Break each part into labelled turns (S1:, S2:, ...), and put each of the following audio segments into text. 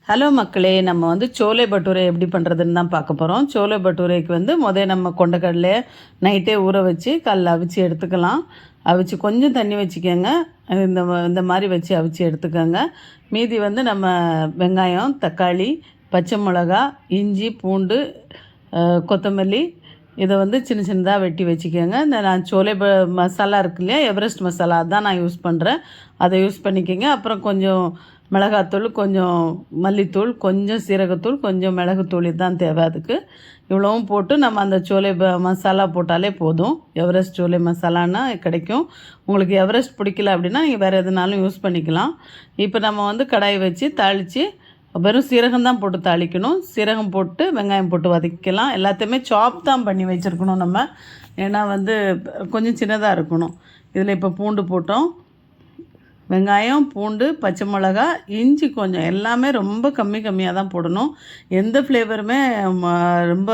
S1: Hello மக்களே, நம்ம சோலை பட்டூரை எப்படி பண்ணுறதுன்னு தான் பார்க்க போகிறோம். சோலை பட்டூரைக்கு நம்ம கொண்டக்கடலையை நைட்டே ஊற வச்சு கல்லில் அவிச்சு எடுத்துக்கலாம். அவிச்சு கொஞ்சம் தண்ணி வச்சுக்கோங்க. இந்த இந்த மாதிரி வச்சு அவிச்சு எடுத்துக்கோங்க. மீதி நம்ம வெங்காயம், தக்காளி, பச்சை மிளகா, இஞ்சி, பூண்டு, கொத்தமல்லி இதை சின்ன சின்னதாக வெட்டி வச்சுக்கோங்க. இந்த நான் சோலை மசாலா இருக்கு இல்லையா, எவரெஸ்ட் மசாலா அதுதான் நான் யூஸ் பண்ணுறேன். அதை யூஸ் பண்ணிக்கோங்க. அப்புறம் கொஞ்சம் மிளகாத்தூள், கொஞ்சம் மல்லித்தூள், கொஞ்சம் சீரகத்தூள், கொஞ்சம் மிளகுத்தூள் இதுதான் தேவை. அதுக்கு இவ்வளவும் போட்டு நம்ம அந்த சோலை மசாலா போட்டாலே போதும். எவரெஸ்ட் சோலை மசாலான்னா கிடைக்கும். உங்களுக்கு எவரெஸ்ட் பிடிக்கல அப்படின்னா நீங்கள் வேறு எதுனாலும் யூஸ் பண்ணிக்கலாம். இப்போ நம்ம கடாயை வச்சு தாளித்து வெறும் சீரகம் தான் போட்டு தாளிக்கணும். சீரகம் போட்டு வெங்காயம் போட்டு வதக்கலாம். எல்லாத்தையுமே சாப் தான் பண்ணி வச்சுருக்கணும் நம்ம. ஏன்னா கொஞ்சம் சின்னதாக இருக்கணும். இதில் இப்போ பூண்டு போட்டோம். வெங்காயம், பூண்டு, பச்சை மிளகா, இஞ்சி கொஞ்சம் எல்லாமே ரொம்ப கம்மியாக தான் போடணும். எந்த ஃப்ளேவருமே ரொம்ப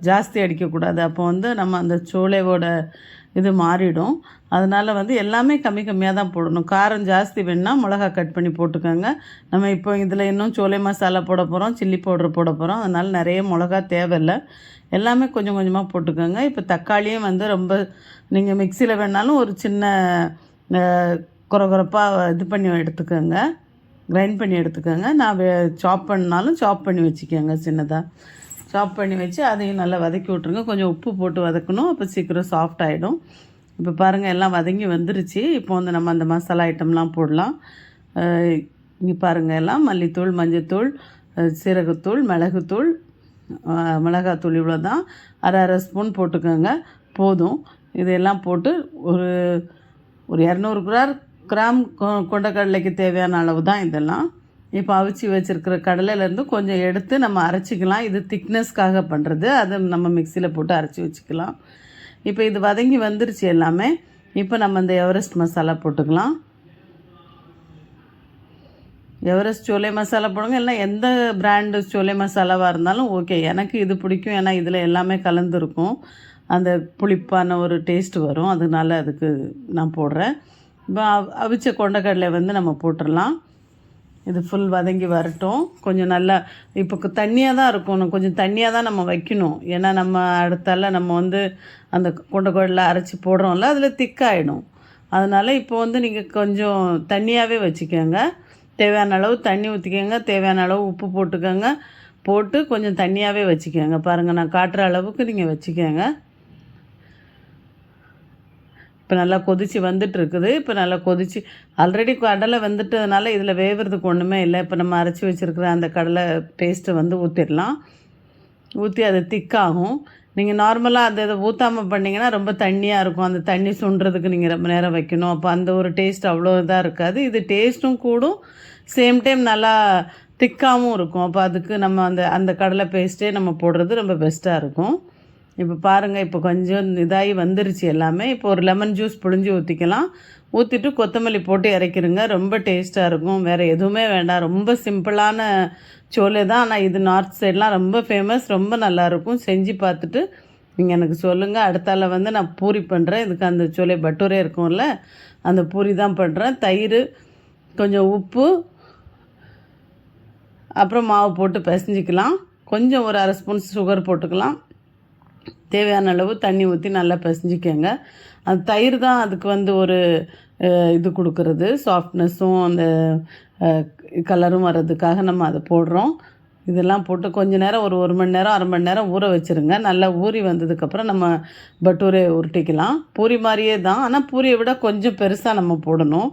S1: ஜாஸ்தி அடிக்கக்கூடாது. அப்போ நம்ம அந்த சோலையோட இது மாறிடும். அதனால் எல்லாமே கம்மியாக தான் போடணும். காரம் ஜாஸ்தி வேணுன்னா மிளகா கட் பண்ணி போட்டுக்கோங்க. நம்ம இப்போ இதில் இன்னும் சோலை மசாலா போட போகிறோம், சில்லி பவுடர் போட போகிறோம். அதனால் நிறைய மிளகா தேவையில்லை. எல்லாமே கொஞ்சம் கொஞ்சமாக போட்டுக்கோங்க. இப்போ தக்காளியும் ரொம்ப நீங்கள் மிக்சியில் வேணாலும் ஒரு சின்ன குறப்பாக இது பண்ணி எடுத்துக்கோங்க, கிரைண்ட் பண்ணி எடுத்துக்கோங்க. நான் சாப் பண்ணாலும் சாப் பண்ணி வச்சுக்கோங்க. சின்னதாக சாப் பண்ணி வச்சு அதையும் நல்லா வதக்கி விட்ருங்க. கொஞ்சம் உப்பு போட்டு வதக்கணும், அப்போ சீக்கிரம் சாஃப்ட் ஆகிடும். இப்போ பாருங்கள், எல்லாம் வதங்கி வந்துருச்சு. இப்போ நம்ம அந்த மசாலா ஐட்டம்லாம் போடலாம். இங்கே பாருங்கள், எல்லாம் மல்லித்தூள், மஞ்சத்தூள், சீரகத்தூள், மிளகுத்தூள், மிளகாத்தூள் இவ்வளோ தான். அரை ஸ்பூன் போட்டுக்கோங்க, போதும். இதெல்லாம் போட்டு ஒரு 200 கிராம் கொண்டக்கடலைக்கு தேவையான அளவு தான் இதெல்லாம். இப்போ அவிச்சு வச்சுருக்கிற கடலையிலேருந்து கொஞ்சம் எடுத்து நம்ம அரைச்சிக்கலாம். இது திக்னஸ்க்காக பண்ணுறது. அதை நம்ம மிக்சியில் போட்டு அரைச்சி வச்சுக்கலாம். இப்போ இது வதங்கி வந்துருச்சு எல்லாமே. இப்போ நம்ம இந்த எவரெஸ்ட் மசாலா போட்டுக்கலாம். எவரெஸ்ட் சோலை மசாலா போடுங்க, இல்லை எந்த பிராண்டு சோலை மசாலாவாக இருந்தாலும் ஓகே. எனக்கு இது பிடிக்கும். ஏன்னா இதில் எல்லாமே கலந்துருக்கும். அந்த புளிப்பான ஒரு டேஸ்ட் வரும். அதனால அதுக்கு நான் போடுறேன். இப்போ அவிச்ச கொண்டக்கடலை நம்ம போட்டுடலாம். இது ஃபுல் வதங்கி வரட்டும். கொஞ்சம் நல்லா இப்போ தண்ணியாக தான் இருக்கணும். கொஞ்சம் தண்ணியாக தான் நம்ம வைக்கணும். ஏன்னா நம்ம அடுத்தால நம்ம அந்த கொண்டக்கடலை அரைச்சி போடுறோம்ல, அதில் திக்காயிடும். அதனால் இப்போ நீங்கள் கொஞ்சம் தண்ணியாகவே வச்சுக்கோங்க. தேவையான அளவு தண்ணி ஊற்றிக்கோங்க. தேவையான அளவு உப்பு போட்டுக்கோங்க. போட்டு கொஞ்சம் தண்ணியாகவே வச்சுக்கோங்க. பாருங்கள், நான் காட்டுற அளவுக்கு நீங்கள் வச்சுக்கோங்க. இப்போ நல்லா கொதித்து வந்துட்டுருக்குது. இப்போ நல்லா கொதித்து ஆல்ரெடி கடலை வந்துட்டதுனால இதில் வேகிறதுக்கு ஒன்றுமே இல்லை. இப்போ நம்ம அரைச்சி வச்சுருக்கிற அந்த கடலை பேஸ்ட்டை ஊற்றிடலாம். ஊற்றி அது திக்காகும். நீங்கள் நார்மலாக அந்த இதை ஊற்றாமல் பண்ணிங்கன்னா ரொம்ப தண்ணியாக இருக்கும். அந்த தண்ணி சுண்டுறதுக்கு நீங்கள் ரொம்ப நேரம் வைக்கணும். அப்போ அந்த ஒரு டேஸ்ட் அவ்வளோ இதாக இருக்காது. இது டேஸ்ட்டும் கூடும், சேம் டைம் நல்லா திக்காகவும் இருக்கும். அப்போ அதுக்கு நம்ம அந்த கடலை பேஸ்ட்டே நம்ம போடுறது ரொம்ப பெஸ்ட்டாக இருக்கும். இப்போ பாருங்கள், இப்போ கொஞ்சம் இதாகி வந்துருச்சு எல்லாமே. இப்போ ஒரு லெமன் ஜூஸ் புழிஞ்சு ஊற்றிக்கலாம். ஊற்றிட்டு கொத்தமல்லி போட்டு இறக்கிடுங்க. ரொம்ப டேஸ்ட்டாக இருக்கும். வேறு எதுவுமே வேண்டாம். ரொம்ப சிம்பிளான சோலை தான். ஆனால் இது நார்த் சைட்லாம் ரொம்ப ஃபேமஸ். ரொம்ப நல்லாயிருக்கும். செஞ்சு பார்த்துட்டு நீங்கள் எனக்கு சொல்லுங்கள். அடுத்தால நான் பூரி பண்ணுறேன். இதுக்கு அந்த சோலை பட்டூரே இருக்கும்ல, அந்த பூரி தான் பண்ணுறேன். தயிர், கொஞ்சம் உப்பு, அப்புறம் மாவு போட்டு பிசைஞ்சிக்கலாம். கொஞ்சம் ஒரு அரை ஸ்பூன் சுகர் போட்டுக்கலாம். தேவையான அளவு தண்ணி ஊற்றி நல்லா பிசைஞ்சிக்கோங்க. அந்த தயிர் தான் அதுக்கு ஒரு இது கொடுக்குறது, சாஃப்ட்னஸும் அந்த கலரும் வர்றதுக்காக நம்ம அதை போடுறோம். இதெல்லாம் போட்டு கொஞ்சம் நேரம் ஒரு மணி நேரம், அரை மணி நேரம் ஊற வச்சுருங்க. நல்லா ஊறி வந்ததுக்கப்புறம் நம்ம பட்டூரை உருட்டிக்கலாம். பூரி மாதிரியே தான், ஆனால் பூரியை விட கொஞ்சம் பெருசாக நம்ம போடணும்.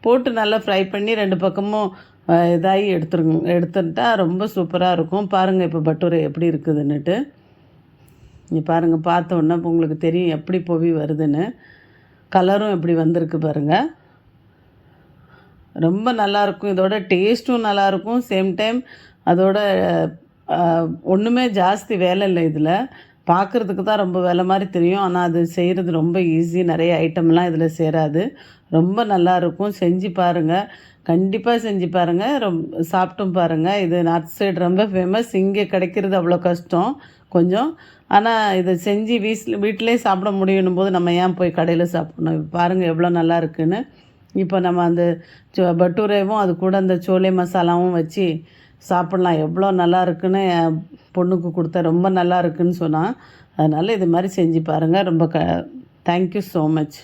S1: போட்டு நல்லா ஃப்ரை பண்ணி 2 பக்கமும் இதாகி எடுத்துட்டா ரொம்ப சூப்பராக இருக்கும். பாருங்கள் இப்போ பட்டூரை எப்படி இருக்குதுன்னுட்டு. இங்கே பாருங்கள், பார்த்த உடனே இப்போ உங்களுக்கு தெரியும் எப்படி பொவி வருதுன்னு. கலரும் எப்படி வந்திருக்கு பாருங்கள். ரொம்ப நல்லாயிருக்கும். இதோட டேஸ்ட்டும் நல்லாயிருக்கும். சேம் டைம் அதோட ஒன்றுமே ஜாஸ்தி வேலை இல்லை. இதில் பார்க்குறதுக்கு தான் ரொம்ப வேலை மாதிரி தெரியும். ஆனால் அது செய்கிறது ரொம்ப ஈஸி. நிறைய ஐட்டம்லாம் இதில் சேராது. ரொம்ப நல்லாயிருக்கும். செஞ்சு பாருங்கள், கண்டிப்பாக செஞ்சு பாருங்கள். சாப்பிட்டும் பாருங்கள். இது நார்த் சைடு ரொம்ப ஃபேமஸ். இங்கே கிடைக்கிறது அவ்வளோ கஷ்டம் கொஞ்சம். ஆனால் இதை செஞ்சு வீட்டிலே சாப்பிட முடியணும் போது நம்ம ஏன் போய் கடையில் சாப்பிடணும். பாருங்கள் எவ்வளோ நல்லா இருக்குன்னு. இப்போ நம்ம அந்த பட்டூரையும் அது கூட அந்த சோலை மசாலாவும் வச்சு சாப்பிட்லாம். எவ்வளோ நல்லா இருக்குன்னு என் பொண்ணுக்கு கொடுத்தேன். ரொம்ப நல்லா இருக்குன்னு சொன்னான். அதனால் இது மாதிரி செஞ்சு பாருங்கள். ரொம்ப தேங்க்யூ ஸோ மச்.